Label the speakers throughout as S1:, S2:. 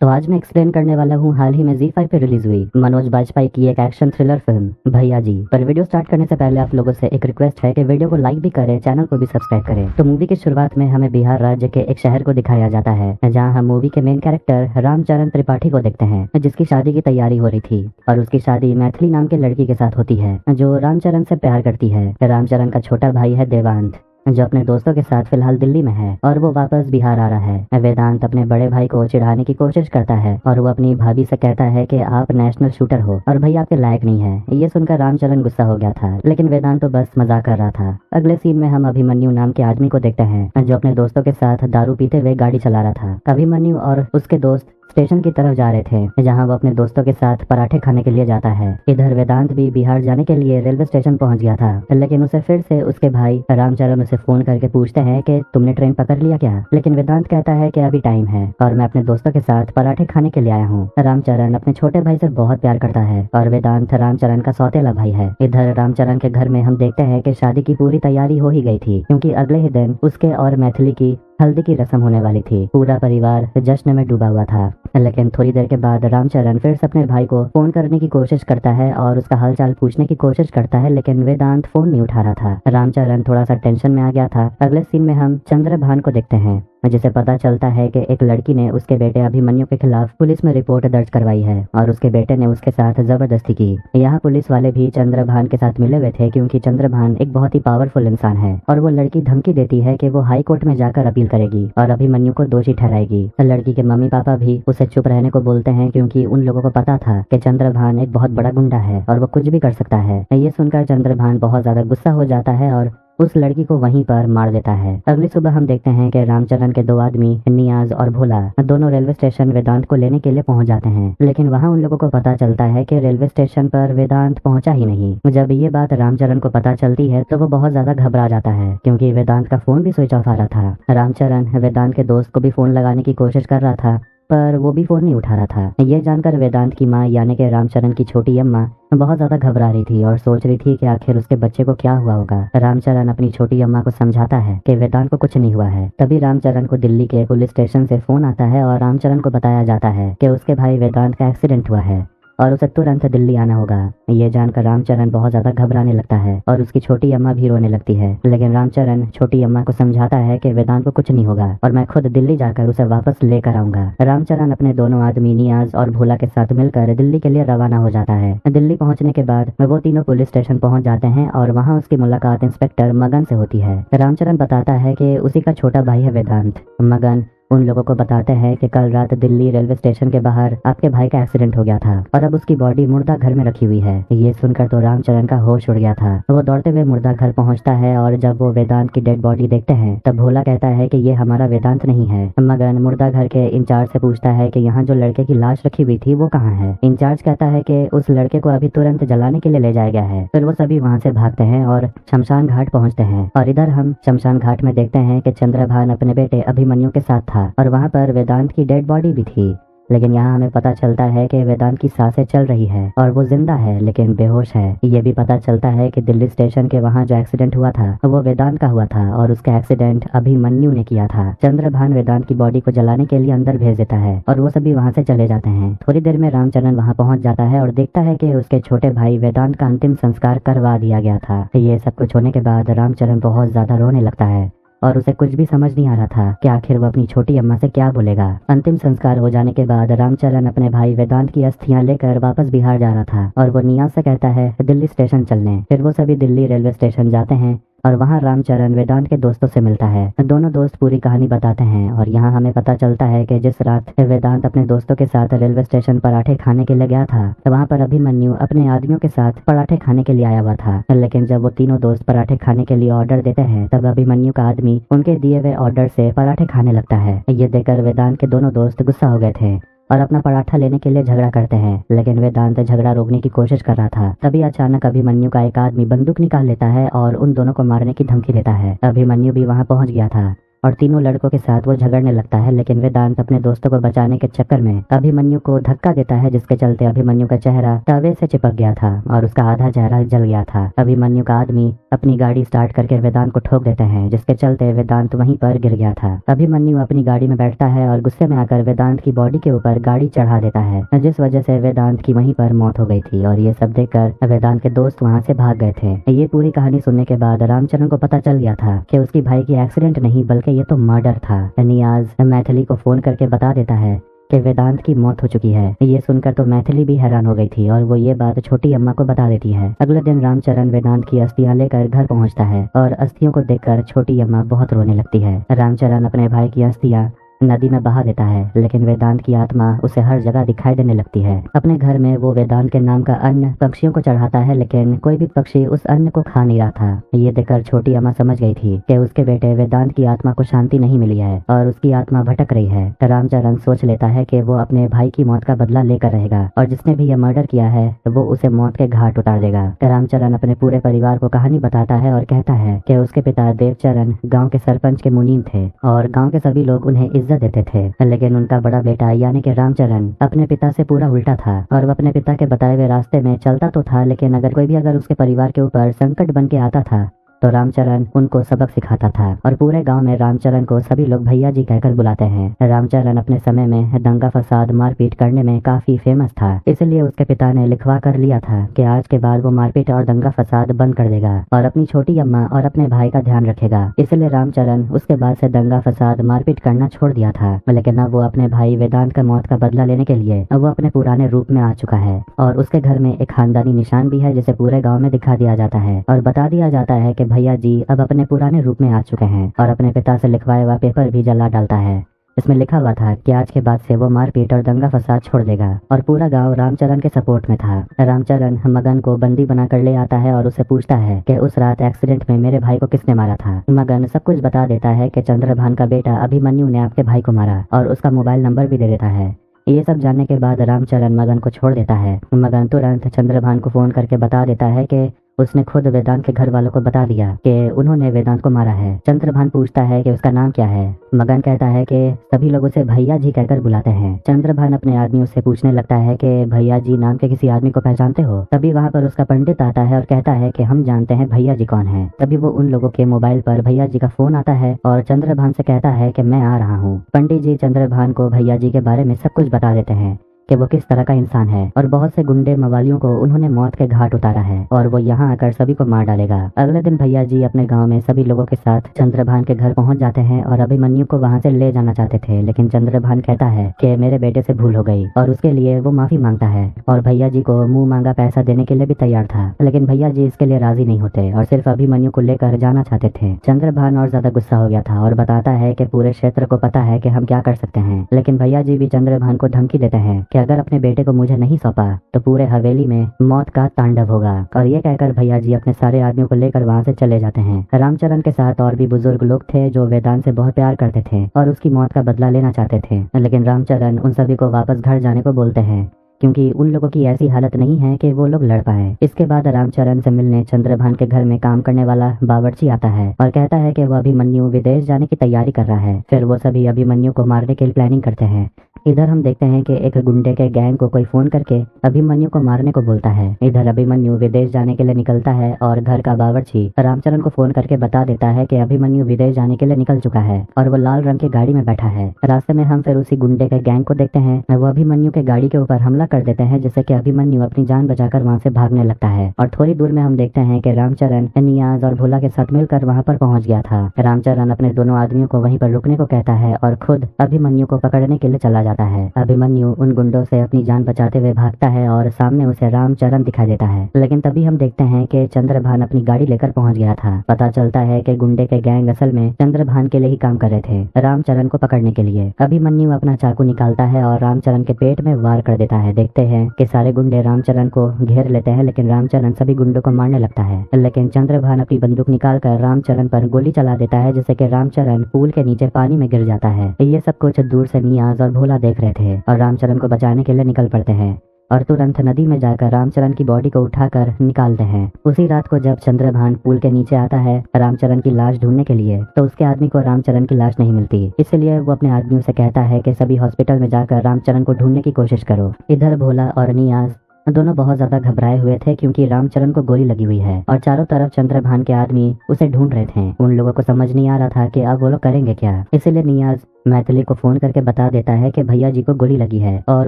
S1: तो आज मैं एक्सप्लेन करने वाला हूँ हाल ही में ZEE5 पे रिलीज हुई मनोज बाजपेयी की एक एक्शन थ्रिलर फिल्म भैया जी। पर वीडियो स्टार्ट करने से पहले आप लोगों से एक रिक्वेस्ट है कि वीडियो को लाइक भी करें, चैनल को भी सब्सक्राइब करें। तो मूवी की शुरुआत में हमें बिहार राज्य के एक शहर को दिखाया जाता है, जहाँ हम मूवी के मेन कैरेक्टर रामचरण त्रिपाठी को देखते हैं, जिसकी शादी की तैयारी हो रही थी। और उसकी शादी मैथिली नाम के लड़की के साथ होती है, जो रामचरण से प्यार करती है। रामचरण का छोटा भाई है देवांत, जो अपने दोस्तों के साथ फिलहाल दिल्ली में है और वो वापस बिहार आ रहा है। वेदांत अपने बड़े भाई को चिढ़ाने की कोशिश करता है और वो अपनी भाभी से कहता है कि आप नेशनल शूटर हो और भाई आपके लायक नहीं है। ये सुनकर रामचरण गुस्सा हो गया था, लेकिन वेदांत तो बस मजाक कर रहा था। अगले सीन में हम अभिमन्यु नाम के आदमी को देखते हैं, जो अपने दोस्तों के साथ दारू पीते हुए गाड़ी चला रहा था। अभिमन्यु और उसके दोस्त स्टेशन की तरफ जा रहे थे, जहां वो अपने दोस्तों के साथ पराठे खाने के लिए जाता है। इधर वेदांत भी बिहार जाने के लिए रेलवे स्टेशन पहुंच गया था, लेकिन उसे फिर से उसके भाई रामचरण उसे फोन करके पूछते हैं कि तुमने ट्रेन पकड़ लिया क्या। लेकिन वेदांत कहता है कि अभी टाइम है और मैं अपने दोस्तों के साथ पराठे खाने के लिए आया हूँ। रामचरण अपने छोटे भाई से बहुत प्यार करता है और वेदांत रामचरण का सौतेला भाई है। इधर रामचरण के घर में हम देखते हैं कि शादी की पूरी तैयारी हो ही गई थी, क्योंकि अगले ही दिन उसके और मैथिली की हल्दी की रस्म होने वाली थी। पूरा परिवार जश्न में डूबा हुआ था। लेकिन थोड़ी देर के बाद रामचरण फिर से अपने भाई को फोन करने की कोशिश करता है और उसका हालचाल पूछने की कोशिश करता है, लेकिन वेदांत फोन नहीं उठा रहा था। रामचरण थोड़ा सा टेंशन में आ गया था। अगले सीन में हम चंद्रभान को देखते हैं, जिसे पता चलता है कि एक लड़की ने उसके बेटे अभिमन्यु के खिलाफ पुलिस में रिपोर्ट दर्ज करवाई है और उसके बेटे ने उसके साथ जबरदस्ती की। यहाँ पुलिस वाले भी चंद्रभान के साथ मिले हुए थे, क्योंकि चंद्रभान एक बहुत ही पावरफुल इंसान है और वो लड़की धमकी देती है कि वो हाई कोर्ट में जाकर अपील करेगी और अभिमन्यु को दोषी ठहराएगी। लड़की के मम्मी पापा भी उसे चुप रहने को बोलते हैं, क्योंकि उन लोगों को पता था कि चंद्रभान एक बहुत बड़ा गुंडा है और वो कुछ भी कर सकता है। ये सुनकर चंद्रभान बहुत ज्यादा गुस्सा हो जाता है और उस लड़की को वहीं पर मार देता है। अगली सुबह हम देखते हैं कि रामचरण के दो आदमी नियाज और भोला दोनों रेलवे स्टेशन वेदांत को लेने के लिए पहुंच जाते हैं, लेकिन वहां उन लोगों को पता चलता है कि रेलवे स्टेशन पर वेदांत पहुंचा ही नहीं। जब ये बात रामचरण को पता चलती है तो वो बहुत ज्यादा घबरा जाता है, क्योंकि वेदांत का फोन भी स्विच ऑफ आ रहा था। रामचरण वेदांत के दोस्त को भी फोन लगाने की कोशिश कर रहा था, पर वो भी फोन नहीं उठा रहा था। ये जानकर वेदांत की माँ यानी कि रामचरण की छोटी अम्मा बहुत ज्यादा घबरा रही थी और सोच रही थी कि आखिर उसके बच्चे को क्या हुआ होगा। रामचरण अपनी छोटी अम्मा को समझाता है कि वेदांत को कुछ नहीं हुआ है। तभी रामचरण को दिल्ली के पुलिस स्टेशन से फोन आता है और रामचरण को बताया जाता है कि उसके भाई वेदांत का एक्सीडेंट हुआ है और उसे तुरंत दिल्ली आना होगा। ये जानकर रामचरण बहुत ज्यादा घबराने लगता है और उसकी छोटी अम्मा भी रोने लगती है, लेकिन रामचरण छोटी अम्मा को समझाता है कि वेदांत को कुछ नहीं होगा और मैं खुद दिल्ली जाकर उसे वापस लेकर आऊंगा। रामचरण अपने दोनों आदमी नियाज और भोला के साथ मिलकर दिल्ली के लिए रवाना हो जाता है। दिल्ली पहुंचने के बाद वो तीनों पुलिस स्टेशन पहुंच जाते हैं और वहाँ उसकी मुलाकात इंस्पेक्टर मगन से होती है। रामचरण बताता है कि उसी का छोटा भाई है वेदांत। मगन उन लोगों को बताते हैं कि कल रात दिल्ली रेलवे स्टेशन के बाहर आपके भाई का एक्सीडेंट हो गया था और अब उसकी बॉडी मुर्दा घर में रखी हुई है। ये सुनकर तो रामचरण का होश उड़ गया था। वो दौड़ते हुए मुर्दा घर पहुंचता है और जब वो वेदांत की डेड बॉडी देखते हैं तब भोला कहता है कि ये हमारा वेदांत नहीं है। मगन मुर्दा घर के इंचार्ज से पूछता है कि यहाँ जो लड़के की लाश रखी हुई थी वो कहाँ है। इंचार्ज कहता है कि उस लड़के को अभी तुरंत जलाने के लिए ले जाया गया है। फिर वो सभी वहाँ से भागते हैं और शमशान घाट पहुँचते हैं और इधर हम शमशान घाट में देखते हैं कि चंद्रभान अपने बेटे अभिमन्यु के साथ था और वहाँ पर वेदांत की डेड बॉडी भी थी। लेकिन यहाँ हमें पता चलता है कि वेदांत की सांसें चल रही है और वो जिंदा है लेकिन बेहोश है। ये भी पता चलता है कि दिल्ली स्टेशन के वहाँ जो एक्सीडेंट हुआ था वो वेदांत का हुआ था और उसका एक्सीडेंट अभिमन्यु ने किया था। चंद्रभान वेदांत की बॉडी को जलाने के लिए अंदर भेज देता है और वो सभी वहाँ से चले जाते हैं। थोड़ी देर में रामचरण वहाँ पहुँच जाता है और देखता है कि उसके छोटे भाई वेदांत का अंतिम संस्कार करवा दिया गया था। ये सब कुछ होने के बाद रामचरण बहुत ज्यादा रोने लगता है और उसे कुछ भी समझ नहीं आ रहा था कि आखिर वो अपनी छोटी अम्मा से क्या बोलेगा। अंतिम संस्कार हो जाने के बाद रामचरण अपने भाई वेदांत की अस्थियां लेकर वापस बिहार जा रहा था और वो नियाज से कहता है दिल्ली स्टेशन चलने। फिर वो सभी दिल्ली रेलवे स्टेशन जाते हैं और वहाँ रामचरण वेदांत के दोस्तों से मिलता है। दोनों दोस्त पूरी कहानी बताते हैं और यहाँ हमें पता चलता है कि जिस रात वेदांत अपने दोस्तों के साथ रेलवे स्टेशन पराठे खाने के लिए गया था, वहाँ पर अभिमन्यु अपने आदमियों के साथ पराठे खाने के लिए आया हुआ था। लेकिन जब वो तीनों दोस्त पराठे खाने के लिए ऑर्डर देते हैं तब अभिमन्यु का आदमी उनके दिए हुए ऑर्डर से पराठे खाने लगता है। ये देखकर वेदांत के दोनों दोस्त गुस्सा हो गए थे और अपना पराठा लेने के लिए झगड़ा करते हैं, लेकिन वेदांत झगड़ा रोकने की कोशिश कर रहा था। तभी अचानक अभिमन्यु का एक आदमी बंदूक निकाल लेता है और उन दोनों को मारने की धमकी देता है। अभिमन्यु भी वहाँ पहुँच गया था और तीनों लड़कों के साथ वो झगड़ने लगता है। लेकिन वेदांत अपने दोस्तों को बचाने के चक्कर में अभिमन्यु को धक्का देता है, जिसके चलते अभिमन्यु का चेहरा तवे से चिपक गया था और उसका आधा चेहरा जल गया था। अभिमन्यु का आदमी अपनी गाड़ी स्टार्ट करके वेदांत को ठोक देते हैं, जिसके चलते वेदांत वहीं पर गिर गया था। अभिमन्यु अपनी गाड़ी में बैठता है और गुस्से में आकर वेदांत की बॉडी के ऊपर गाड़ी चढ़ा देता है, जिस वजह से वेदांत की वहीं पर मौत हो गई थी। और ये सब देखकर वेदांत के दोस्त वहाँ से भाग गए थे। ये पूरी कहानी सुनने के बाद रामचरण को पता चल गया था कि उसकी भाई की एक्सीडेंट नहीं बल्कि ये तो मर्डर था। नियाज मैथिली को फोन करके बता देता है कि वेदांत की मौत हो चुकी है। ये सुनकर तो मैथिली भी हैरान हो गई थी और वो ये बात छोटी अम्मा को बता देती है। अगले दिन रामचरण वेदांत की अस्थियां लेकर घर पहुंचता है और अस्थियों को देखकर छोटी अम्मा बहुत रोने लगती है। रामचरण अपने भाई की अस्थियां नदी में बहा देता है, लेकिन वेदांत की आत्मा उसे हर जगह दिखाई देने लगती है। अपने घर में वो वेदांत के नाम का अन्न पक्षियों को चढ़ाता है, लेकिन कोई भी पक्षी उस अन्न को खा नहीं रहा था। ये देखकर छोटी अम्मा समझ गई थी कि उसके बेटे वेदांत की आत्मा को शांति नहीं मिली है और उसकी आत्मा भटक रही है। रामचरण सोच लेता है कि वो अपने भाई की मौत का बदला लेकर रहेगा और जिसने भी यह मर्डर किया है वो उसे मौत के घाट उतार देगा। रामचरण अपने पूरे परिवार को कहानी बताता है और कहता है कि उसके पिता देवचरण गाँव के सरपंच के मुनीम थे और गाँव के सभी लोग उन्हें इज्जत देते थे। लेकिन उनका बड़ा बेटा यानी कि रामचरण अपने पिता से पूरा उल्टा था और वो अपने पिता के बताए हुए रास्ते में चलता तो था, लेकिन अगर कोई भी उसके परिवार के ऊपर संकट बन के आता था तो रामचरण उनको सबक सिखाता था और पूरे गांव में रामचरण को सभी लोग भैया जी कहकर बुलाते हैं। रामचरण अपने समय में दंगा फसाद मारपीट करने में काफी फेमस था, इसलिए उसके पिता ने लिखवा कर लिया था कि आज के बाद वो मारपीट और दंगा फसाद बंद कर देगा और अपनी छोटी अम्मा और अपने भाई का ध्यान रखेगा। इसलिए रामचरण उसके बाद से दंगा फसाद मारपीट करना छोड़ दिया था। लेकिन अब वो अपने भाई वेदांत का मौत का बदला लेने के लिए अब वो अपने पुराने रूप में आ चुका है और उसके घर में एक खानदानी निशान भी है, जिसे पूरे गाँव में दिखा दिया जाता है और बता दिया जाता है कि भैया जी अब अपने पुराने रूप में आ चुके हैं और अपने पिता से लिखवाया हुआ पेपर भी जला डालता है। इसमें लिखा हुआ था कि आज के बाद से वो मारपीट और दंगा फसाद छोड़ देगा और पूरा गांव रामचरण के सपोर्ट में था। रामचरण मगन को बंदी बनाकर ले आता है और उससे पूछता है कि उस रात एक्सीडेंट में मेरे भाई को किसने मारा था। मगन सब कुछ बता देता है कि चंद्रभान का बेटा अभिमन्यु ने आपके भाई को मारा और उसका मोबाइल नंबर भी दे देता है। ये सब जानने के बाद रामचरण मगन को छोड़ देता है। मगन तुरंत चंद्रभान को फोन करके बता देता है कि उसने खुद वेदांत के घर वालों को बता दिया कि उन्होंने वेदांत को मारा है। चंद्रभान पूछता है कि उसका नाम क्या है। मगन कहता है कि सभी लोग उसे भैया जी कहकर बुलाते हैं। चंद्रभान अपने आदमियों से पूछने लगता है कि भैया जी नाम के किसी आदमी को पहचानते हो। तभी वहाँ पर उसका पंडित आता है और कहता है कि हम जानते हैं भैया जी कौन है। तभी वो उन लोगों के मोबाइल पर भैया जी का फोन आता है और चंद्रभान से कहता है कि मैं आ रहा हूँ। पंडित जी चंद्रभान को भैया जी के बारे में सब कुछ बता देते हैं कि वो किस तरह का इंसान है और बहुत से गुंडे मवालियों को उन्होंने मौत के घाट उतारा है और वो यहाँ आकर सभी को मार डालेगा। अगले दिन भैया जी अपने गांव में सभी लोगों के साथ चंद्रभान के घर पहुंच जाते हैं और अभिमन्यु को वहां से ले जाना चाहते थे, लेकिन चंद्रभान कहता है कि मेरे बेटे से भूल हो गई और उसके लिए वो माफी मांगता है और भैया जी को मुंह मांगा पैसा देने के लिए भी तैयार था, लेकिन भैया जी इसके लिए राजी नहीं होते और सिर्फ अभिमन्यु को लेकर जाना चाहते थे। चंद्रभान और ज्यादा गुस्सा हो गया था और बताता है कि पूरे क्षेत्र को पता है कि हम क्या कर सकते हैं, लेकिन भैया जी भी चंद्रभान को धमकी देते हैं कि अगर अपने बेटे को मुझे नहीं सौंपा तो पूरे हवेली में मौत का तांडव होगा। और ये कहकर भैया जी अपने सारे आदमियों को लेकर वहाँ से चले जाते हैं। रामचरण के साथ और भी बुजुर्ग लोग थे जो वेदांत से बहुत प्यार करते थे और उसकी मौत का बदला लेना चाहते थे, लेकिन रामचरण उन सभी को वापस घर जाने को बोलते हैं क्योंकि उन लोगों की ऐसी हालत नहीं है कि वो लोग लड़ पाए। इसके बाद रामचरण से मिलने चंद्रभान के घर में काम करने वाला बावर्ची आता है और कहता है कि वो अभिमन्यु विदेश जाने की तैयारी कर रहा है। फिर वो सभी अभिमन्यु को मारने की प्लानिंग करते हैं। इधर हम देखते हैं कि एक गुंडे के गैंग को कोई फोन करके अभिमन्यु को मारने को बोलता है। इधर अभिमन्यु विदेश जाने के लिए निकलता है और घर का बावर्ची रामचरण को फोन करके बता देता है कि अभिमन्यु विदेश जाने के लिए निकल चुका है और वो लाल रंग की गाड़ी में बैठा है। रास्ते में हम फिर उसी गुंडे के गैंग को देखते हैं। वो अभिमन्यु के गाड़ी के ऊपर हमला कर देते हैं, जिससे कि अभिमन्यु अपनी जान बचाकर वहाँ से भागने लगता है और थोड़ी दूर में हम देखते हैं कि रामचरण नियाज और भोला के साथ मिलकर वहाँ पर पहुँच गया था। रामचरण अपने दोनों आदमियों को वहीं पर रुकने को कहता है और खुद अभिमन्यु को पकड़ने के लिए चला जाता है। अभिमन्यु उन गुंडों से अपनी जान बचाते हुए भागता है और सामने उसे रामचरण दिखाई देता है, लेकिन तभी हम देखते हैं कि चंद्रभान अपनी गाड़ी लेकर पहुंच गया था। पता चलता है कि गुंडे के गैंग असल में चंद्रभान के लिए ही काम कर रहे थे, रामचरण को पकड़ने के लिए। अभिमन्यु अपना चाकू निकालता है और रामचरण के पेट में वार कर देता है। देखते हैं कि सारे गुंडे रामचरण को घेर लेते हैं, लेकिन रामचरण सभी गुंडों को मारने लगता है, लेकिन चंद्रभान अपनी बंदूक निकालकर रामचरण पर गोली चला देता है, जिससे कि रामचरण पूल के नीचे पानी में गिर जाता है। ये सब कुछ दूर से नियाज और भोला देख रहे थे और रामचरण को बचाने के लिए निकल पड़ते हैं। और तुरंत नदी में जाकर रामचरण की बॉडी को उठाकर निकालते हैं। उसी रात को जब चंद्रभान पुल के नीचे आता है रामचरण की लाश ढूंढने के लिए, तो उसके आदमी को रामचरण की लाश नहीं मिलती। इसलिए वो अपने आदमियों से कहता है कि सभी हॉस्पिटल में जाकर रामचरण को ढूंढने की कोशिश करो। इधर भोला और नियाज दोनों बहुत ज्यादा घबराए हुए थे क्योंकि रामचरण को गोली लगी हुई है और चारों तरफ चंद्रभान के आदमी उसे ढूंढ रहे थे। उन लोगों को समझ नहीं आ रहा था कि अब वो लोग करेंगे क्या। इसीलिए नियाज मैथिली को फोन करके बता देता है कि भैया जी को गोली लगी है और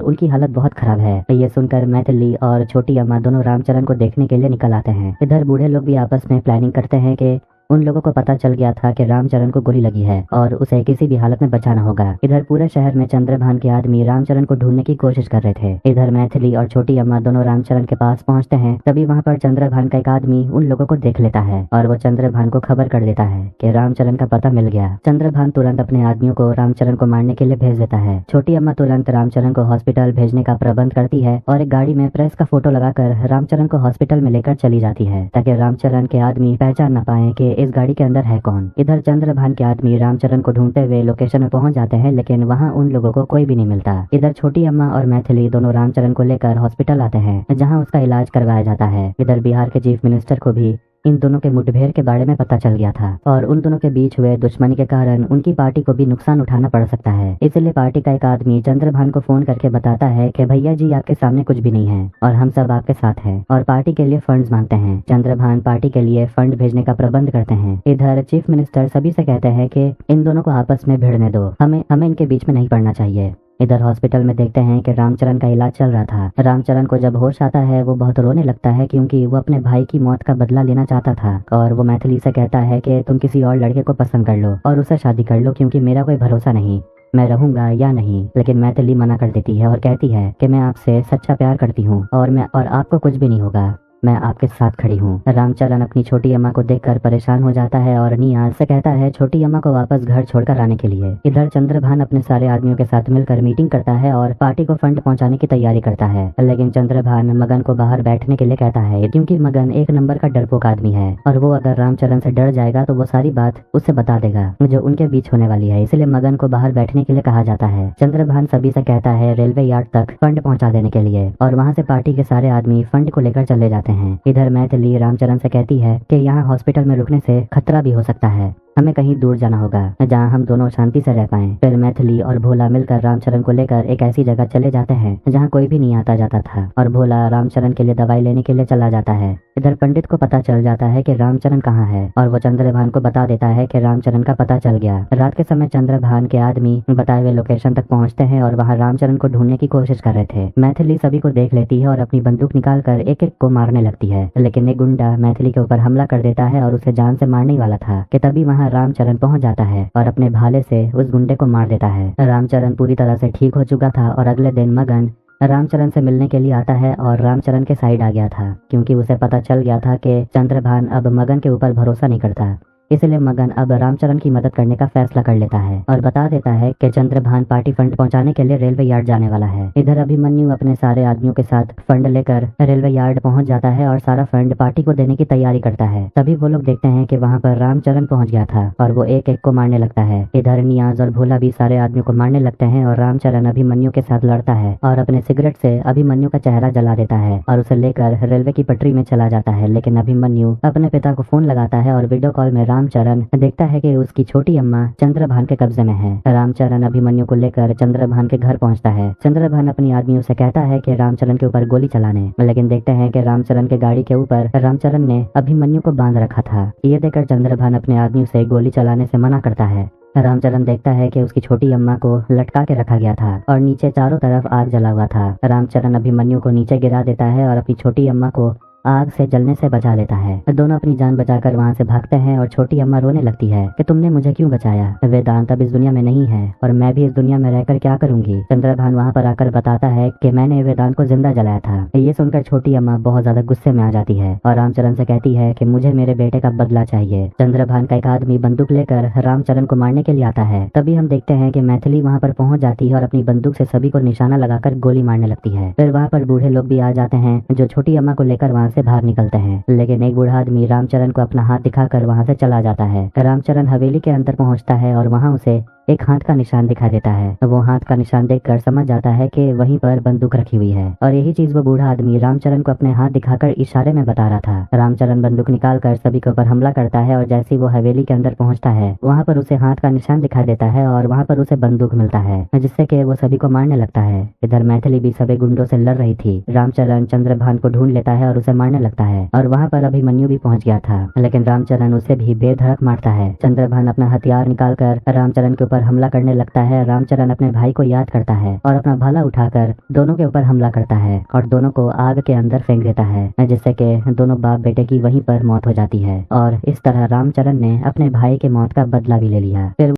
S1: उनकी हालत बहुत खराब है। ये सुनकर मैथिली और छोटी अम्मा दोनों रामचरण को देखने के लिए निकल आते हैं। इधर बूढ़े लोग भी आपस में प्लानिंग करते हैं कि उन लोगों को पता चल गया था कि रामचरण को गोली लगी है और उसे किसी भी हालत में बचाना होगा। इधर पूरे शहर में चंद्रभान के आदमी रामचरण को ढूंढने की कोशिश कर रहे थे। इधर मैथिली और छोटी अम्मा दोनों रामचरण के पास पहुंचते हैं। तभी वहां पर चंद्रभान का एक आदमी उन लोगों को देख लेता है और वो चंद्रभान को खबर कर देता है कि रामचरण का पता मिल गया। चंद्रभान तुरंत अपने आदमियों को रामचरण को मारने के लिए भेज देता है। छोटी अम्मा तुरंत रामचरण को हॉस्पिटल भेजने का प्रबंध करती है और एक गाड़ी में प्रेस का फोटो लगाकर रामचरण को हॉस्पिटल में लेकर चली जाती है ताकि रामचरण के आदमी पहचान न पाए कि इस गाड़ी के अंदर है कौन। इधर चंद्रभान के आदमी रामचरण को ढूंढते हुए लोकेशन में पहुंच जाते हैं, लेकिन वहां उन लोगों को कोई भी नहीं मिलता। इधर छोटी अम्मा और मैथिली दोनों रामचरण को लेकर हॉस्पिटल आते हैं जहां उसका इलाज करवाया जाता है। इधर बिहार के चीफ मिनिस्टर को भी इन दोनों के मुठभेड़ के बारे में पता चल गया था और उन दोनों के बीच हुए दुश्मनी के कारण उनकी पार्टी को भी नुकसान उठाना पड़ सकता है। इसलिए पार्टी का एक आदमी चंद्रभान को फोन करके बताता है कि भैया जी आपके सामने कुछ भी नहीं है और हम सब आपके साथ हैं और पार्टी के लिए फंड्स मांगते हैं। चंद्रभान पार्टी के लिए फंड भेजने का प्रबंध करते हैं। इधर चीफ मिनिस्टर सभी से कहते हैं कि इन दोनों को आपस में भिड़ने दो, हमें इनके बीच में नहीं पड़ना चाहिए। इधर हॉस्पिटल में देखते हैं कि रामचरण का इलाज चल रहा था। रामचरण को जब होश आता है वो बहुत रोने लगता है क्योंकि वो अपने भाई की मौत का बदला लेना चाहता था और वो मैथिली से कहता है कि तुम किसी और लड़के को पसंद कर लो और उससे शादी कर लो क्योंकि मेरा कोई भरोसा नहीं मैं रहूंगा या नहीं। लेकिन मैथिली मना कर देती है और कहती है कि मैं आपसे सच्चा प्यार करती हूँ और आपको कुछ भी नहीं होगा, मैं आपके साथ खड़ी हूँ। रामचरण अपनी छोटी अम्मा को देखकर परेशान हो जाता है और नियाज से कहता है छोटी अम्मा को वापस घर छोड़कर आने के लिए। इधर चंद्रभान अपने सारे आदमियों के साथ मिलकर मीटिंग करता है और पार्टी को फंड पहुंचाने की तैयारी करता है, लेकिन चंद्रभान मगन को बाहर बैठने के लिए कहता है क्योंकि मगन एक नंबर का डरपोक आदमी है और वो अगर रामचरण से डर जाएगा तो वो सारी बात उससे बता देगा जो उनके बीच होने वाली है। इसलिए मगन को बाहर बैठने के लिए कहा जाता है। चंद्रभान सभी से कहता है रेलवे यार्ड तक फंड पहुँचा देने के लिए और वहाँ से पार्टी के सारे आदमी फंड को लेकर चले जाते हैं। इधर मैथिली रामचरण से कहती है कि यहाँ हॉस्पिटल में रुकने से खतरा भी हो सकता है, हमें कहीं दूर जाना होगा जहाँ हम दोनों शांति से रह पाएं। फिर मैथिली और भोला मिलकर रामचरण को लेकर एक ऐसी जगह चले जाते हैं जहाँ कोई भी नहीं आता जाता था और भोला रामचरण के लिए दवाई लेने के लिए चला जाता है। इधर पंडित को पता चल जाता है कि रामचरण कहाँ है और वो चंद्रभान को बता देता है कि रामचरण का पता चल गया। रात के समय चंद्रभान के आदमी बताए हुए लोकेशन तक पहुँचते हैं और वहाँ रामचरण को ढूंढने की कोशिश कर रहे थे। मैथिली सभी को देख लेती है और अपनी बंदूक निकाल कर एक एक को मारने लगती है, लेकिन एक गुंडा मैथिली के ऊपर हमला कर देता है और उसे जान से मारने वाला था कि तभी वहाँ रामचरण पहुंच जाता है और अपने भाले से उस गुंडे को मार देता है। रामचरण पूरी तरह से ठीक हो चुका था और अगले दिन मगन रामचरण से मिलने के लिए आता है और रामचरण के साइड आ गया था क्योंकि उसे पता चल गया था कि चंद्रभान अब मगन के ऊपर भरोसा नहीं करता। इसलिए मगन अब रामचरण की मदद करने का फैसला कर लेता है और बता देता है कि चंद्रभान पार्टी फंड पहुंचाने के लिए रेलवे यार्ड जाने वाला है। इधर अभिमन्यु अपने सारे आदमियों के साथ फंड लेकर रेलवे यार्ड पहुंच जाता है और सारा फंड पार्टी को देने की तैयारी करता है। तभी वो लोग देखते हैं कि वहां पर रामचरण पहुंच गया था और वो एक एक को मारने लगता है। इधर नियाज और भोला भी सारे आदमियों को मारने लगते हैं और रामचरण अभिमन्यु के साथ लड़ता है और अपने सिगरेट से अभिमन्यु का चेहरा जला देता है और उसे लेकर रेलवे की पटरी में चला जाता है। लेकिन अभिमन्यु अपने पिता को फोन लगाता है और वीडियो कॉल में रामचरण देखता है कि उसकी छोटी अम्मा चंद्रभान के कब्जे में है। रामचरण अभिमन्यु को लेकर चंद्रभान के घर पहुंचता है। चंद्रभान अपनी आदमियों से कहता है कि रामचरण के ऊपर गोली चलाने, लेकिन देखते हैं कि रामचरण के गाड़ी के ऊपर रामचरण ने अभिमन्यु को बांध रखा था। ये देखकर चंद्रभान अपने आदमियों से गोली चलाने से मना करता है। रामचरण देखता है कि उसकी छोटी अम्मा को लटका के रखा गया था और नीचे चारों तरफ आग जला हुआ था। रामचरण अभिमन्यु को नीचे गिरा देता है और अपनी छोटी अम्मा को आग से जलने से बचा लेता है। दोनों अपनी जान बचाकर वहाँ से भागते हैं और छोटी अम्मा रोने लगती है कि तुमने मुझे क्यों बचाया, वेदांत अब इस दुनिया में नहीं है और मैं भी इस दुनिया में रहकर क्या करूंगी। चंद्रभान वहाँ पर आकर बताता है कि मैंने वेदांत को जिंदा जलाया था। ये सुनकर छोटी अम्मा बहुत ज्यादा गुस्से में आ जाती है और रामचरण से कहती है कि मुझे मेरे बेटे का बदला चाहिए। चंद्रभान का एक आदमी बंदूक लेकर रामचरण को मारने के लिए आता है। तभी हम देखते हैं कि मैथिली वहाँ पर पहुंच जाती है और अपनी बंदूक से सभी को निशाना लगाकर गोली मारने लगती है। फिर वहाँ पर बूढ़े लोग भी आ जाते हैं जो छोटी अम्मा को लेकर वहाँ से बाहर निकलते हैं, लेकिन एक बूढ़ा आदमी रामचरण को अपना हाथ दिखाकर वहाँ से चला जाता है। रामचरण हवेली के अंदर पहुँचता है और वहाँ उसे एक हाथ का निशान दिखा देता है। वो हाथ का निशान देखकर समझ जाता है कि वहीं पर बंदूक रखी हुई है और यही चीज वो बूढ़ा आदमी रामचरण को अपने हाथ दिखाकर इशारे में बता रहा था। रामचरण बंदूक निकालकर सभी के ऊपर हमला करता है और जैसे ही वो हवेली के अंदर पहुंचता है वहाँ पर उसे हाथ का निशान दिखाई देता है और वहाँ पर उसे बंदूक मिलता है, जिससे कि वो सभी को मारने लगता है। इधर मैथिली भी सभी गुंडों से लड़ रही थी। रामचरण चंद्रभान को ढूंढ लेता है और उसे मारने लगता है और वहाँ पर अभिमन्यु भी पहुंच गया था, लेकिन रामचरण उसे भी बेधड़क मारता है। चंद्रभान अपना हथियार निकालकर रामचरण के ऊपर हमला करने लगता है। रामचरण अपने भाई को याद करता है और अपना भाला उठाकर दोनों के ऊपर हमला करता है और दोनों को आग के अंदर फेंक देता है, जिससे कि दोनों बाप बेटे की वहीं पर मौत हो जाती है। और इस तरह रामचरण ने अपने भाई के मौत का बदला भी ले लिया। फिर